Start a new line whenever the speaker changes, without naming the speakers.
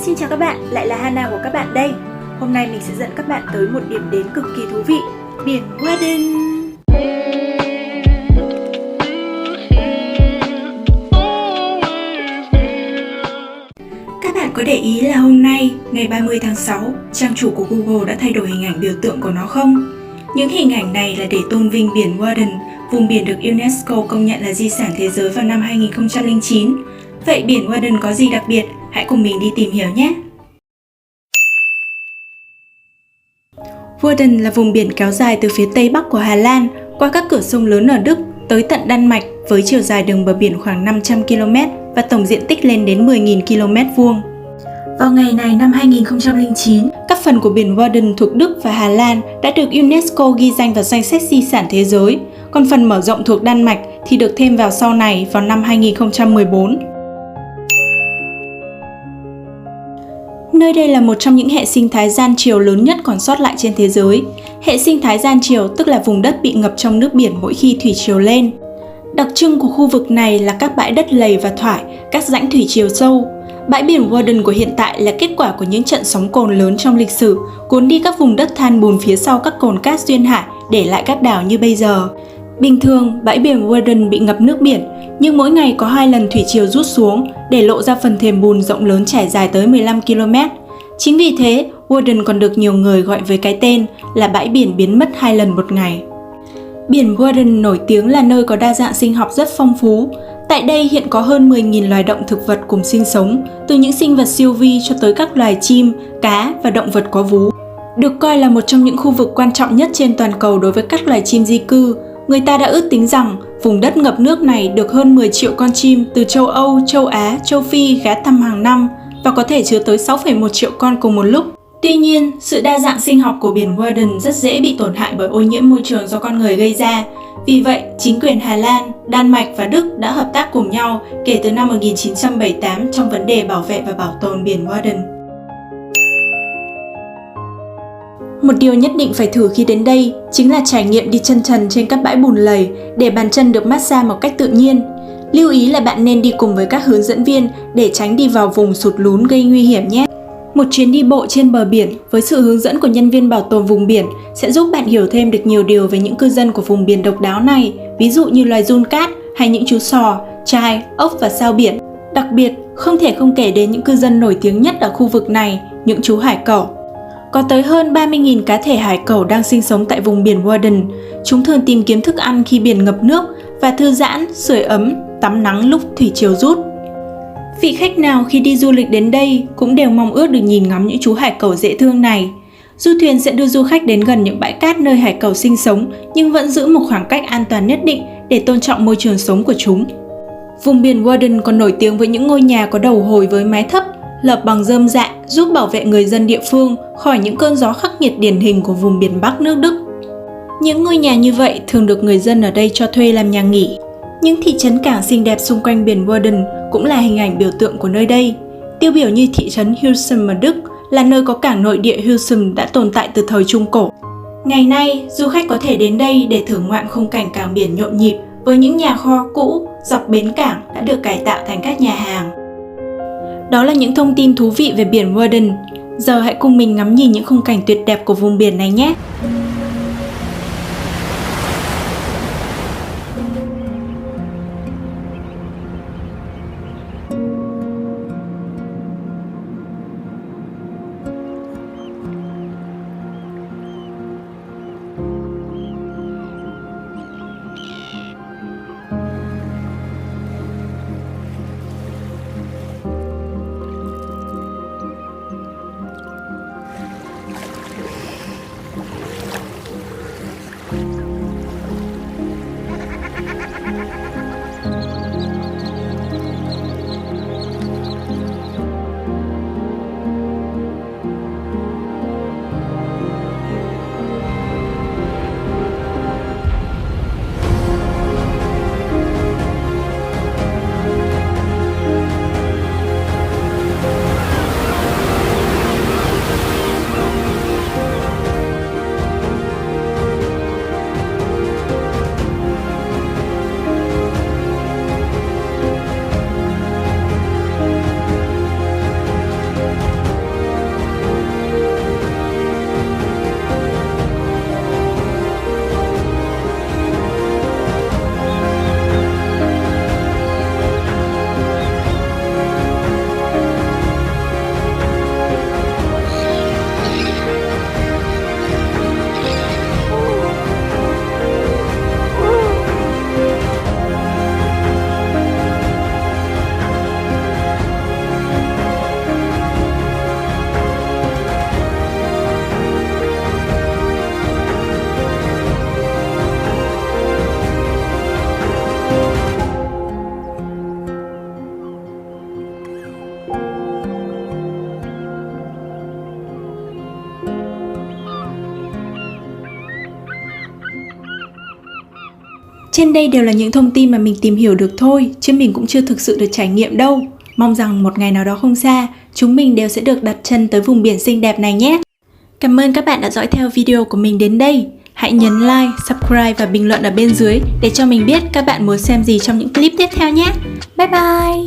Xin chào các bạn, lại là Hana của các bạn đây. Hôm nay mình sẽ dẫn các bạn tới một điểm đến cực kỳ thú vị, biển Warden. Các bạn có để ý là hôm nay, ngày 30 tháng 6, trang chủ của Google đã thay đổi hình ảnh biểu tượng của nó không? Những hình ảnh này là để tôn vinh biển Warden, vùng biển được UNESCO công nhận là di sản thế giới vào năm 2009. Vậy biển Warden có gì đặc biệt? Hãy cùng mình đi tìm hiểu nhé! Warden là vùng biển kéo dài từ phía tây bắc của Hà Lan qua các cửa sông lớn ở Đức tới tận Đan Mạch với chiều dài đường bờ biển khoảng 500 km và tổng diện tích lên đến 10.000 km vuông. Vào ngày này năm 2009, các phần của biển Warden thuộc Đức và Hà Lan đã được UNESCO ghi danh vào danh sách di sản thế giới, còn phần mở rộng thuộc Đan Mạch thì được thêm vào sau này vào năm 2014. Nơi đây là một trong những hệ sinh thái gian triều lớn nhất còn sót lại trên thế giới. Hệ sinh thái gian triều tức là vùng đất bị ngập trong nước biển mỗi khi thủy triều lên. Đặc trưng của khu vực này là các bãi đất lầy và thoải, các rãnh thủy triều sâu. Bãi biển Warden của hiện tại là kết quả của những trận sóng cồn lớn trong lịch sử, cuốn đi các vùng đất than bùn phía sau các cồn cát duyên hải, để lại các đảo như bây giờ. Bình thường, bãi biển Warden bị ngập nước biển, nhưng mỗi ngày có 2 lần thủy triều rút xuống để lộ ra phần thềm bùn rộng lớn trải dài tới 15 km. Chính vì thế, Warden còn được nhiều người gọi với cái tên là bãi biển biến mất 2 lần một ngày. Biển Warden nổi tiếng là nơi có đa dạng sinh học rất phong phú. Tại đây hiện có hơn 10.000 loài động thực vật cùng sinh sống, từ những sinh vật siêu vi cho tới các loài chim, cá và động vật có vú. Được coi là một trong những khu vực quan trọng nhất trên toàn cầu đối với các loài chim di cư. Người ta đã ước tính rằng vùng đất ngập nước này được hơn 10 triệu con chim từ châu Âu, châu Á, châu Phi ghé thăm hàng năm và có thể chứa tới 6,1 triệu con cùng một lúc. Tuy nhiên, sự đa dạng sinh học của biển Warden rất dễ bị tổn hại bởi ô nhiễm môi trường do con người gây ra. Vì vậy, chính quyền Hà Lan, Đan Mạch và Đức đã hợp tác cùng nhau kể từ năm 1978 trong vấn đề bảo vệ và bảo tồn biển Warden. Một điều nhất định phải thử khi đến đây chính là trải nghiệm đi chân trần trên các bãi bùn lầy để bàn chân được massage một cách tự nhiên. Lưu ý là bạn nên đi cùng với các hướng dẫn viên để tránh đi vào vùng sụt lún gây nguy hiểm nhé. Một chuyến đi bộ trên bờ biển với sự hướng dẫn của nhân viên bảo tồn vùng biển sẽ giúp bạn hiểu thêm được nhiều điều về những cư dân của vùng biển độc đáo này, ví dụ như loài giun cát hay những chú sò, trai, ốc và sao biển. Đặc biệt, không thể không kể đến những cư dân nổi tiếng nhất ở khu vực này, những chú hải cẩu. Có tới hơn 30.000 cá thể hải cẩu đang sinh sống tại vùng biển Warden. Chúng thường tìm kiếm thức ăn khi biển ngập nước và thư giãn, sưởi ấm, tắm nắng lúc thủy triều rút. Vị khách nào khi đi du lịch đến đây cũng đều mong ước được nhìn ngắm những chú hải cẩu dễ thương này. Du thuyền sẽ đưa du khách đến gần những bãi cát nơi hải cẩu sinh sống nhưng vẫn giữ một khoảng cách an toàn nhất định để tôn trọng môi trường sống của chúng. Vùng biển Warden còn nổi tiếng với những ngôi nhà có đầu hồi với mái thấp, lợp bằng rơm rạ giúp bảo vệ người dân địa phương khỏi những cơn gió khắc nghiệt điển hình của vùng biển Bắc nước Đức. Những ngôi nhà như vậy thường được người dân ở đây cho thuê làm nhà nghỉ. Những thị trấn cảng xinh đẹp xung quanh biển Warden cũng là hình ảnh biểu tượng của nơi đây. Tiêu biểu như thị trấn Husum ở Đức là nơi có cảng nội địa Husum đã tồn tại từ thời Trung Cổ. Ngày nay, du khách có thể đến đây để thưởng ngoạn khung cảnh cảng biển nhộn nhịp với những nhà kho cũ dọc bến cảng đã được cải tạo thành các nhà hàng. Đó là những thông tin thú vị về biển Warden. Giờ hãy cùng mình ngắm nhìn những khung cảnh tuyệt đẹp của vùng biển này nhé! Trên đây đều là những thông tin mà mình tìm hiểu được thôi, chứ mình cũng chưa thực sự được trải nghiệm đâu. Mong rằng một ngày nào đó không xa, chúng mình đều sẽ được đặt chân tới vùng biển xinh đẹp này nhé. Cảm ơn các bạn đã dõi theo video của mình đến đây. Hãy nhấn like, subscribe và bình luận ở bên dưới để cho mình biết các bạn muốn xem gì trong những clip tiếp theo nhé. Bye bye!